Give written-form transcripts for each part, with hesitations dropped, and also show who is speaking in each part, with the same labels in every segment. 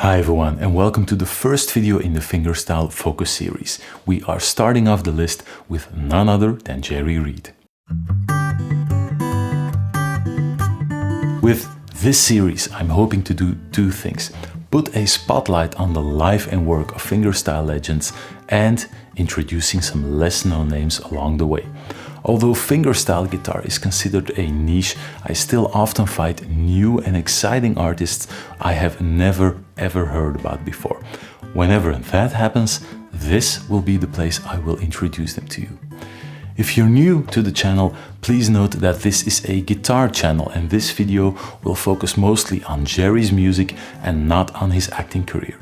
Speaker 1: Hi everyone, and welcome to the first video in the Fingerstyle Focus series. We are starting off the list with none other than Jerry Reed. With this series, I'm hoping to do two things. Put a spotlight on the life and work of fingerstyle legends and introducing some less known names along the way. Although fingerstyle guitar is considered a niche, I still often find new and exciting artists I have never ever heard about before. Whenever that happens, this will be the place I will introduce them to you. If you're new to the channel, please note that this is a guitar channel and this video will focus mostly on Jerry's music and not on his acting career.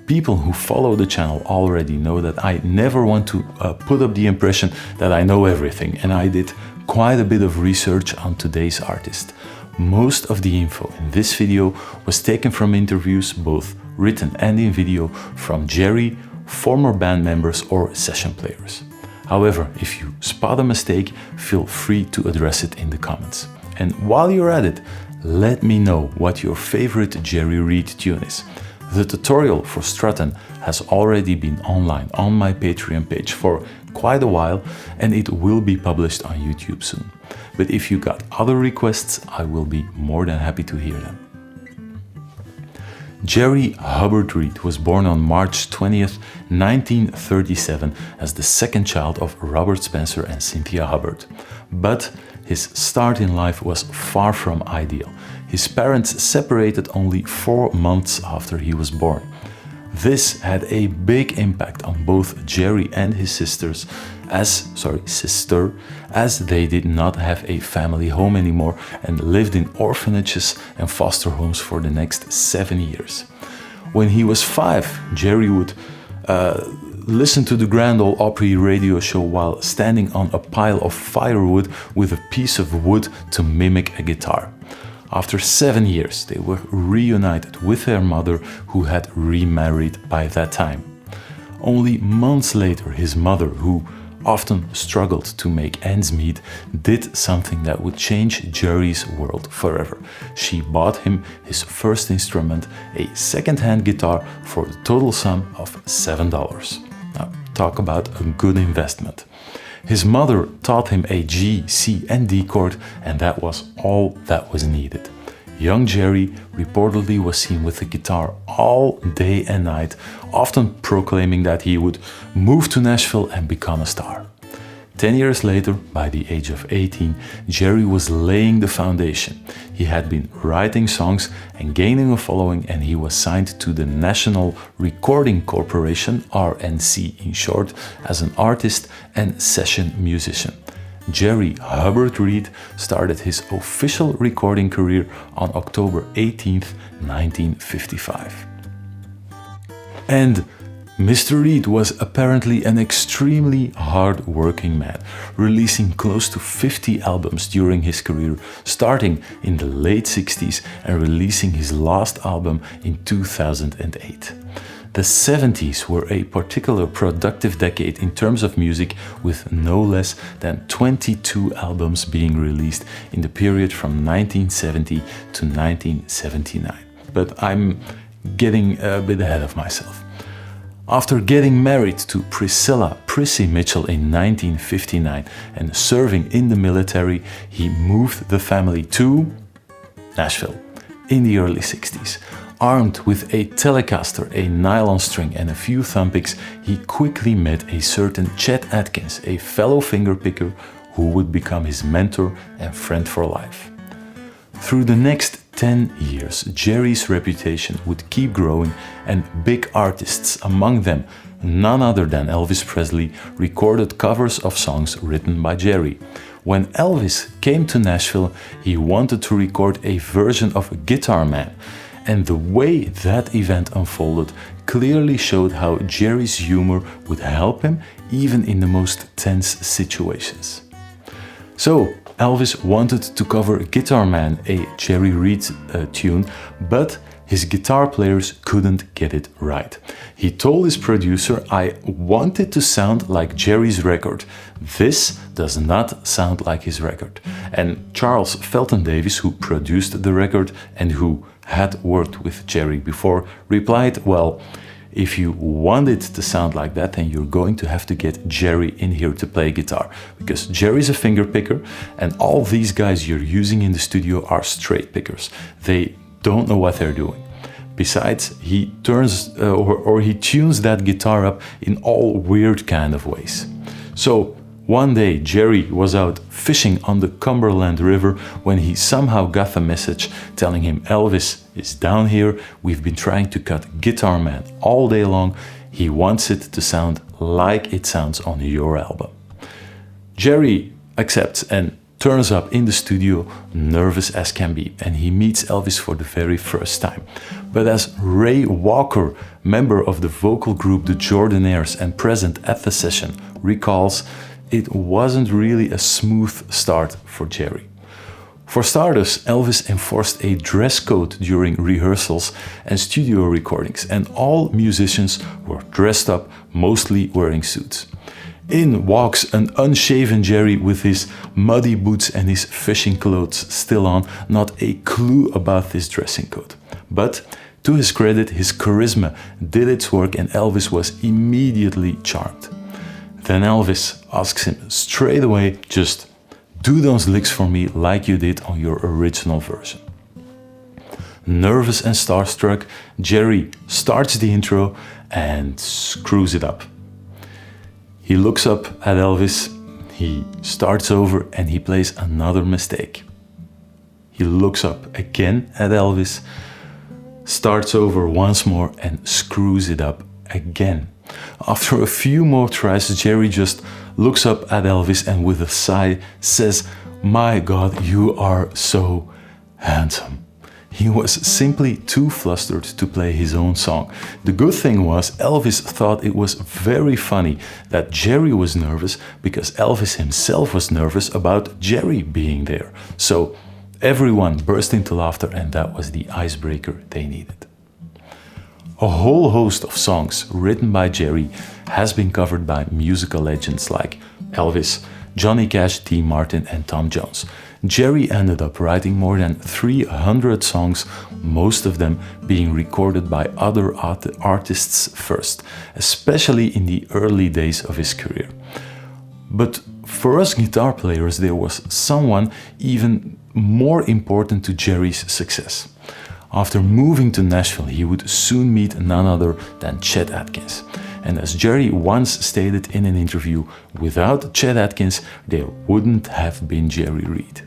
Speaker 1: People who follow the channel already know that I never want to put up the impression that I know everything, and I did quite a bit of research on today's artist. Most of the info in this video was taken from interviews, both written and in video, from Jerry, former band members or session players. However, if you spot a mistake, feel free to address it in the comments. And while you're at it, let me know what your favorite Jerry Reed tune is. The tutorial for Struttin' has already been online on my Patreon page for quite a while, and it will be published on YouTube soon. But if you got other requests, I will be more than happy to hear them. Jerry Hubbard Reed was born on March 20th, 1937 as the second child of Robert Spencer and Cynthia Hubbard. But his start in life was far from ideal. His parents separated only 4 months after he was born. This had a big impact on both Jerry and his sister, as they did not have a family home anymore and lived in orphanages and foster homes for the next 7 years. When he was 5, Jerry would listen to the Grand Ole Opry radio show while standing on a pile of firewood with a piece of wood to mimic a guitar. After 7 years, they were reunited with their mother, who had remarried by that time. Only months later, his mother, who often struggled to make ends meet, did something that would change Jerry's world forever. She bought him his first instrument, a second-hand guitar, for the total sum of $7. Now, talk about a good investment. His mother taught him a G, C and D chord, and that was all that was needed. Young Jerry reportedly was seen with the guitar all day and night, often proclaiming that he would move to Nashville and become a star. 10 years later, by the age of 18, Jerry was laying the foundation. He had been writing songs and gaining a following, and he was signed to the National Recording Corporation, RNC in short, as an artist and session musician. Jerry Hubbard Reed started his official recording career on October 18th, 1955. And Mr. Reed was apparently an extremely hard-working man, releasing close to 50 albums during his career, starting in the late 60s and releasing his last album in 2008. The 70s were a particularly productive decade in terms of music, with no less than 22 albums being released in the period from 1970 to 1979. But I'm getting a bit ahead of myself. After getting married to Priscilla "Prissy" Mitchell in 1959 and serving in the military, he moved the family to Nashville in the early 60s. Armed with a Telecaster, a nylon string and a few thumb picks, he quickly met a certain Chet Atkins, a fellow fingerpicker who would become his mentor and friend for life. Through the next 10 years, Jerry's reputation would keep growing, and big artists, among them none other than Elvis Presley, recorded covers of songs written by Jerry. When Elvis came to Nashville, he wanted to record a version of Guitar Man, and the way that event unfolded clearly showed how Jerry's humor would help him even in the most tense situations. So, Elvis wanted to cover Guitar Man, a Jerry Reed tune, but his guitar players couldn't get it right. He told his producer, "I want it to sound like Jerry's record. This does not sound like his record." And Charles Felton Davis, who produced the record and who had worked with Jerry before, replied, well, if you want it to sound like that, then you're going to have to get Jerry in here to play guitar, because Jerry's a finger picker and all these guys you're using in the studio are straight pickers. They don't know what they're doing. Besides, he turns or he tunes that guitar up in all weird kind of ways. So one day Jerry was out fishing on the Cumberland River when he somehow got the message telling him Elvis is down here, we've been trying to cut Guitar Man all day long, he wants it to sound like it sounds on your album. Jerry accepts and turns up in the studio, nervous as can be, and he meets Elvis for the very first time. But as Ray Walker, member of the vocal group The Jordanaires and present at the session, recalls, it wasn't really a smooth start for Jerry. For starters, Elvis enforced a dress code during rehearsals and studio recordings, and all musicians were dressed up, mostly wearing suits. In walks an unshaven Jerry with his muddy boots and his fishing clothes still on, not a clue about this dressing code. But to his credit, his charisma did its work and Elvis was immediately charmed. Then Elvis asks him straight away, just do those licks for me like you did on your original version. Nervous and starstruck, Jerry starts the intro and screws it up. He looks up at Elvis, he starts over and he plays another mistake. He looks up again at Elvis, starts over once more and screws it up again. After a few more tries, Jerry just looks up at Elvis and with a sigh says, "My God, you are so handsome." He was simply too flustered to play his own song. The good thing was Elvis thought it was very funny that Jerry was nervous because Elvis himself was nervous about Jerry being there. So everyone burst into laughter and that was the icebreaker they needed. A whole host of songs written by Jerry has been covered by musical legends like Elvis, Johnny Cash, Dean Martin and Tom Jones. Jerry ended up writing more than 300 songs, most of them being recorded by other artists first, especially in the early days of his career. But for us guitar players, there was someone even more important to Jerry's success. After moving to Nashville, he would soon meet none other than Chet Atkins. And as Jerry once stated in an interview, without Chet Atkins, there wouldn't have been Jerry Reed.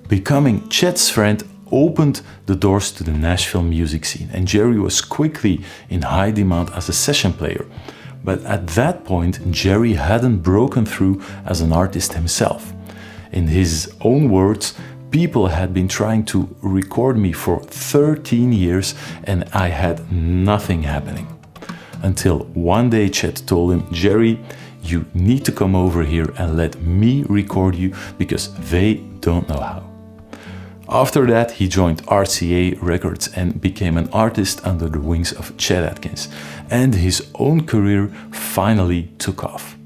Speaker 1: Becoming Chet's friend opened the doors to the Nashville music scene, and Jerry was quickly in high demand as a session player. But at that point, Jerry hadn't broken through as an artist himself. In his own words, people had been trying to record me for 13 years and I had nothing happening. Until one day Chet told him, "Jerry, you need to come over here and let me record you because they don't know how." After that, he joined RCA Records and became an artist under the wings of Chet Atkins, and his own career finally took off.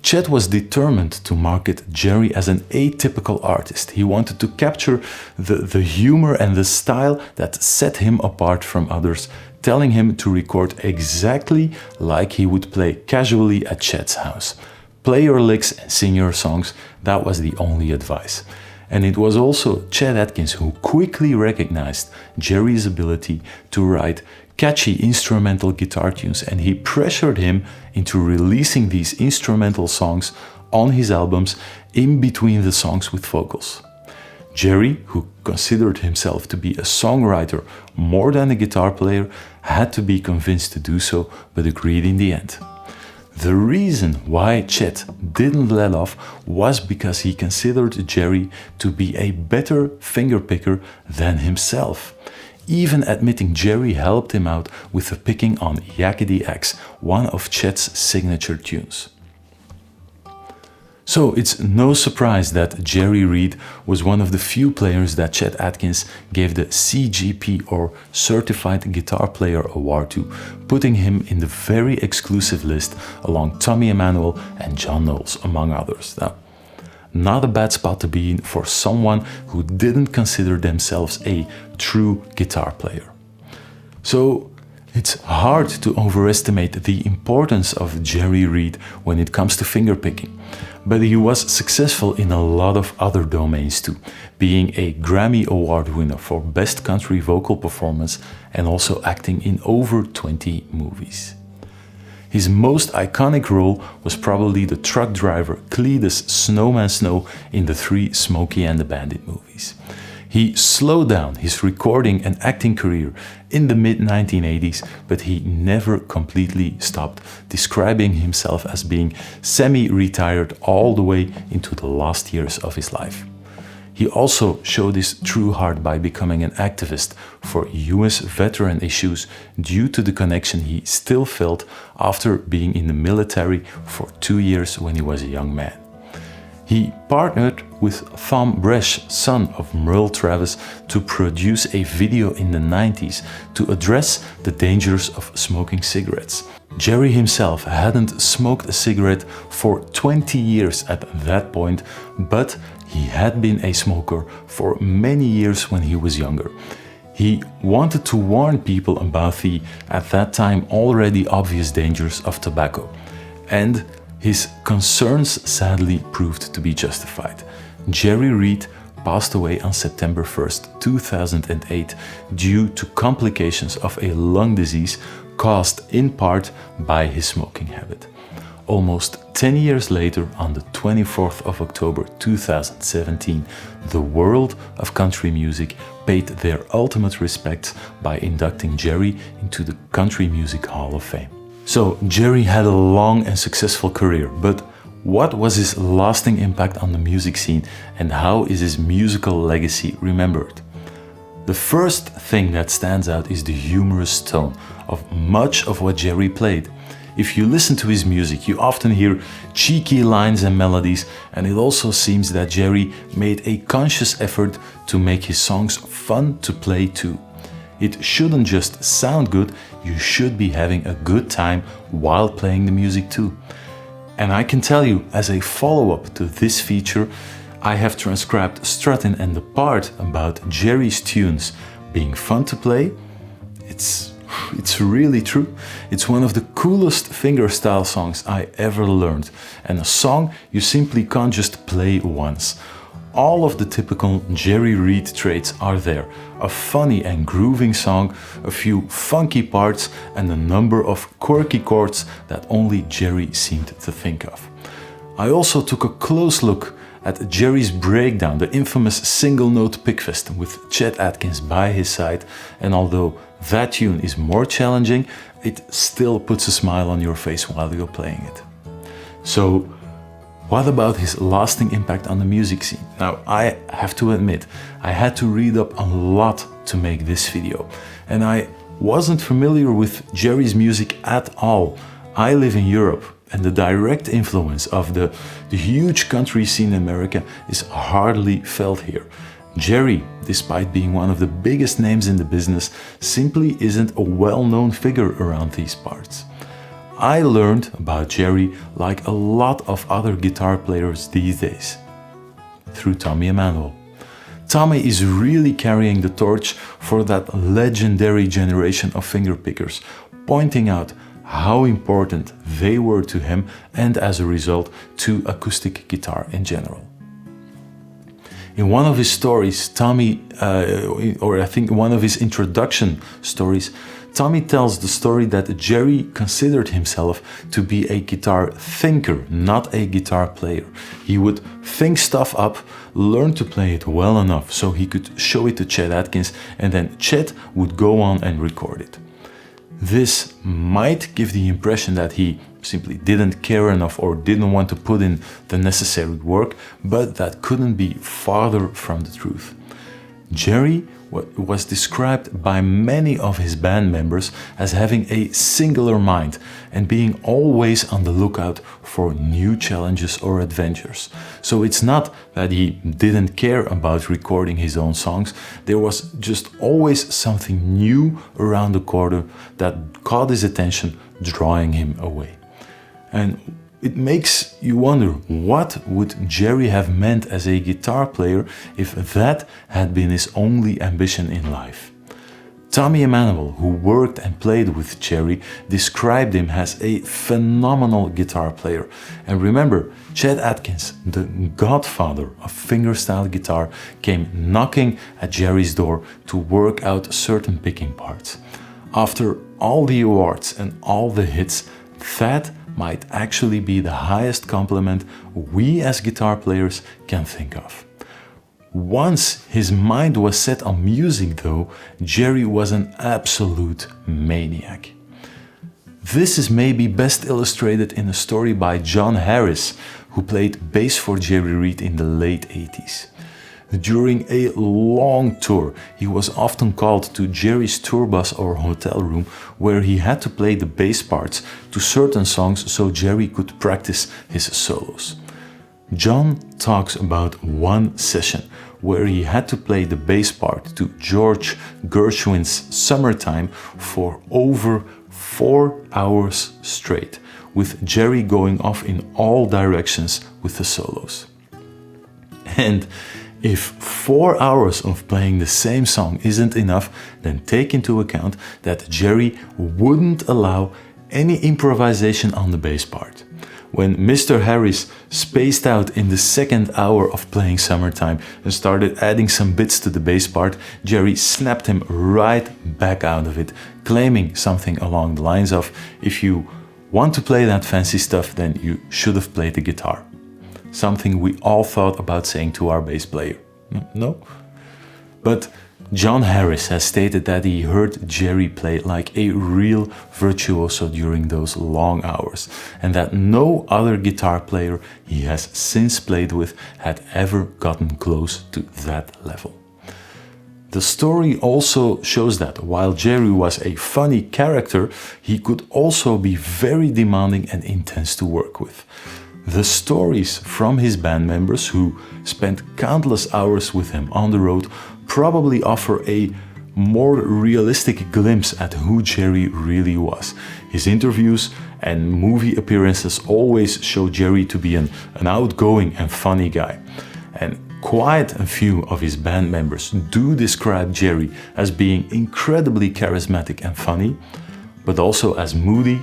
Speaker 1: Chet was determined to market Jerry as an atypical artist. He wanted to capture the humor and the style that set him apart from others, telling him to record exactly like he would play casually at Chet's house. Play your licks and sing your songs, that was the only advice. And it was also Chet Atkins who quickly recognized Jerry's ability to write catchy instrumental guitar tunes, and he pressured him into releasing these instrumental songs on his albums in between the songs with vocals. Jerry, who considered himself to be a songwriter more than a guitar player, had to be convinced to do so, but agreed in the end. The reason why Chet didn't let off was because he considered Jerry to be a better fingerpicker than himself, even admitting Jerry helped him out with the picking on Yakety X, one of Chet's signature tunes. So it's no surprise that Jerry Reed was one of the few players that Chet Atkins gave the CGP or Certified Guitar Player Award to, putting him in the very exclusive list along Tommy Emmanuel and John Knowles, among others. Now, not a bad spot to be in for someone who didn't consider themselves a true guitar player. So it's hard to overestimate the importance of Jerry Reed when it comes to fingerpicking, but he was successful in a lot of other domains too, being a Grammy Award winner for Best Country Vocal Performance and also acting in over 20 movies. His most iconic role was probably the truck driver Cletus Snowman Snow in the three Smokey and the Bandit movies. He slowed down his recording and acting career in the mid-1980s, but he never completely stopped describing himself as being semi-retired all the way into the last years of his life. He also showed his true heart by becoming an activist for US veteran issues due to the connection he still felt after being in the military for 2 years when he was a young man. He partnered with Thom Bresh, son of Merle Travis, to produce a video in the 90s to address the dangers of smoking cigarettes. Jerry himself hadn't smoked a cigarette for 20 years at that point, but he had been a smoker for many years when he was younger. He wanted to warn people about the, at that time, already obvious dangers of tobacco. And his concerns sadly proved to be justified. Jerry Reed passed away on September 1st, 2008 due to complications of a lung disease caused in part by his smoking habit. Almost 10 years later, on the 24th of October 2017, the world of country music paid their ultimate respects by inducting Jerry into the Country Music Hall of Fame. So, Jerry had a long and successful career, but what was his lasting impact on the music scene and how is his musical legacy remembered? The first thing that stands out is the humorous tone of much of what Jerry played. If you listen to his music, you often hear cheeky lines and melodies, and it also seems that Jerry made a conscious effort to make his songs fun to play too. It shouldn't just sound good, you should be having a good time while playing the music too. And I can tell you, as a follow-up to this feature, I have transcribed Struttin' and the part about Jerry's tunes being fun to play. It's really true. It's one of the coolest fingerstyle songs I ever learned, and a song you simply can't just play once. All of the typical Jerry Reed traits are there. A funny and grooving song, a few funky parts, and a number of quirky chords that only Jerry seemed to think of. I also took a close look at Jerry's breakdown, the infamous single note pickfest with Chet Atkins by his side, and although that tune is more challenging, it still puts a smile on your face while you're playing it. So, what about his lasting impact on the music scene? Now, I have to admit, I had to read up a lot to make this video, and I wasn't familiar with Jerry's music at all. I live in Europe, and the direct influence of the huge country scene in America is hardly felt here. Jerry, despite being one of the biggest names in the business, simply isn't a well-known figure around these parts. I learned about Jerry, like a lot of other guitar players these days, through Tommy Emmanuel. Tommy is really carrying the torch for that legendary generation of fingerpickers, pointing out how important they were to him and, as a result, to acoustic guitar in general. In one of his stories, Tommy, or I think one of his introduction stories, Tommy tells the story that Jerry considered himself to be a guitar thinker, not a guitar player. He would think stuff up, learn to play it well enough so he could show it to Chet Atkins, and then Chet would go on and record it. This might give the impression that he simply didn't care enough or didn't want to put in the necessary work, but that couldn't be farther from the truth. Jerry was described by many of his band members as having a singular mind and being always on the lookout for new challenges or adventures. So it's not that he didn't care about recording his own songs, there was just always something new around the corner that caught his attention, drawing him away. And it makes you wonder, what would Jerry have meant as a guitar player if that had been his only ambition in life? Tommy Emmanuel, who worked and played with Jerry, described him as a phenomenal guitar player. And remember, Chet Atkins, the godfather of fingerstyle guitar, came knocking at Jerry's door to work out certain picking parts. After all the awards and all the hits, that might actually be the highest compliment we as guitar players can think of. Once his mind was set on music though, Jerry was an absolute maniac. This is maybe best illustrated in a story by John Harris, who played bass for Jerry Reed in the late 80s. During a long tour, he was often called to Jerry's tour bus or hotel room, where he had to play the bass parts to certain songs so Jerry could practice his solos. John talks about one session where he had to play the bass part to George Gershwin's Summertime for over 4 hours straight, with Jerry going off in all directions with the solos. And if 4 hours of playing the same song isn't enough, then take into account that Jerry wouldn't allow any improvisation on the bass part. When Mr. Harris spaced out in the second hour of playing Summertime and started adding some bits to the bass part, Jerry snapped him right back out of it, claiming something along the lines of, "If you want to play that fancy stuff, then you should have played the guitar." Something we all thought about saying to our bass player. No? But John Harris has stated that he heard Jerry play like a real virtuoso during those long hours, and that no other guitar player he has since played with had ever gotten close to that level. The story also shows that while Jerry was a funny character, he could also be very demanding and intense to work with. The stories from his band members, who spent countless hours with him on the road, probably offer a more realistic glimpse at who Jerry really was. His interviews and movie appearances always show Jerry to be an outgoing and funny guy. And quite a few of his band members do describe Jerry as being incredibly charismatic and funny, but also as moody,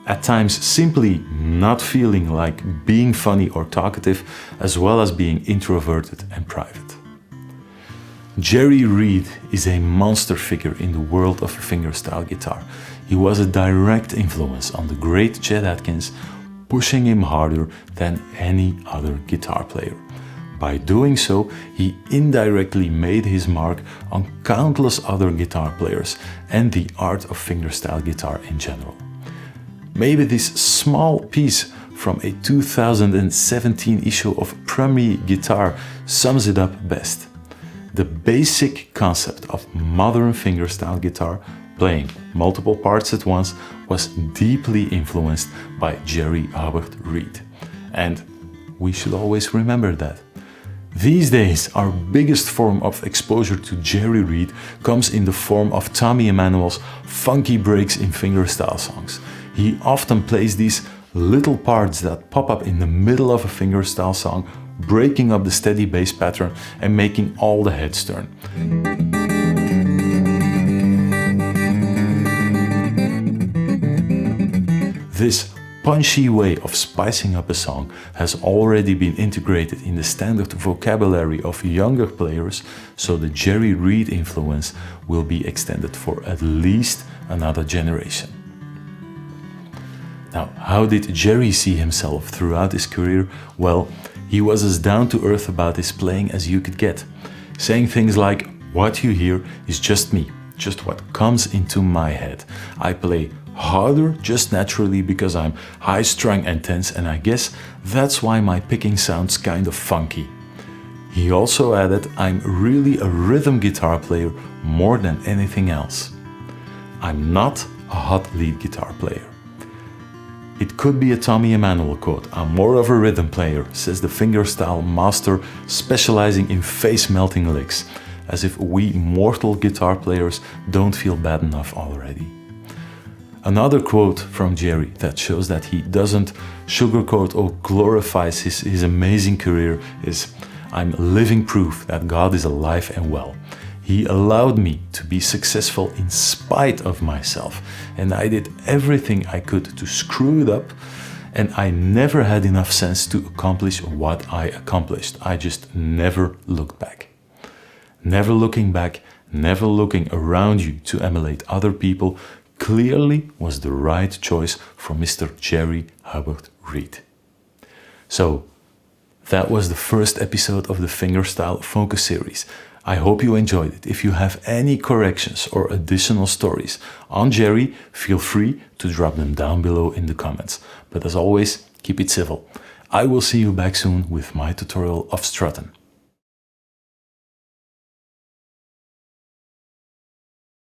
Speaker 1: at times simply not feeling like being funny or talkative, as well as being introverted and private. Jerry Reed is a monster figure in the world of fingerstyle guitar. He was a direct influence on the great Chet Atkins, pushing him harder than any other guitar player. By doing so, he indirectly made his mark on countless other guitar players and the art of fingerstyle guitar in general. Maybe this small piece from a 2017 issue of Premier Guitar sums it up best. The basic concept of modern fingerstyle guitar, playing multiple parts at once, was deeply influenced by Jerry Howard Reed. And we should always remember that. These days, our biggest form of exposure to Jerry Reed comes in the form of Tommy Emmanuel's funky breaks in fingerstyle songs. He often plays these little parts that pop up in the middle of a fingerstyle song, breaking up the steady bass pattern and making all the heads turn. This punchy way of spicing up a song has already been integrated in the standard vocabulary of younger players, so the Jerry Reed influence will be extended for at least another generation. Now, how did Jerry see himself throughout his career? Well, he was as down to earth about his playing as you could get, saying things like, "What you hear is just me, just what comes into my head. I play harder just naturally because I'm high-strung and tense, and I guess that's why my picking sounds kind of funky." He also added, "I'm really a rhythm guitar player more than anything else. I'm not a hot lead guitar player." It could be a Tommy Emmanuel quote, "I'm more of a rhythm player," says the fingerstyle master specializing in face-melting licks, as if we mortal guitar players don't feel bad enough already. Another quote from Jerry that shows that he doesn't sugarcoat or glorifies his amazing career is, "I'm living proof that God is alive and well. He allowed me to be successful in spite of myself, and I did everything I could to screw it up, and I never had enough sense to accomplish what I accomplished. I just never looked back." Never looking back, never looking around you to emulate other people clearly was the right choice for Mr. Jerry Hubbard Reed. So, that was the first episode of the Fingerstyle Focus series. I hope you enjoyed it. If you have any corrections or additional stories on Jerry, feel free to drop them down below in the comments. But as always, keep it civil. I will see you back soon with my tutorial of strutting.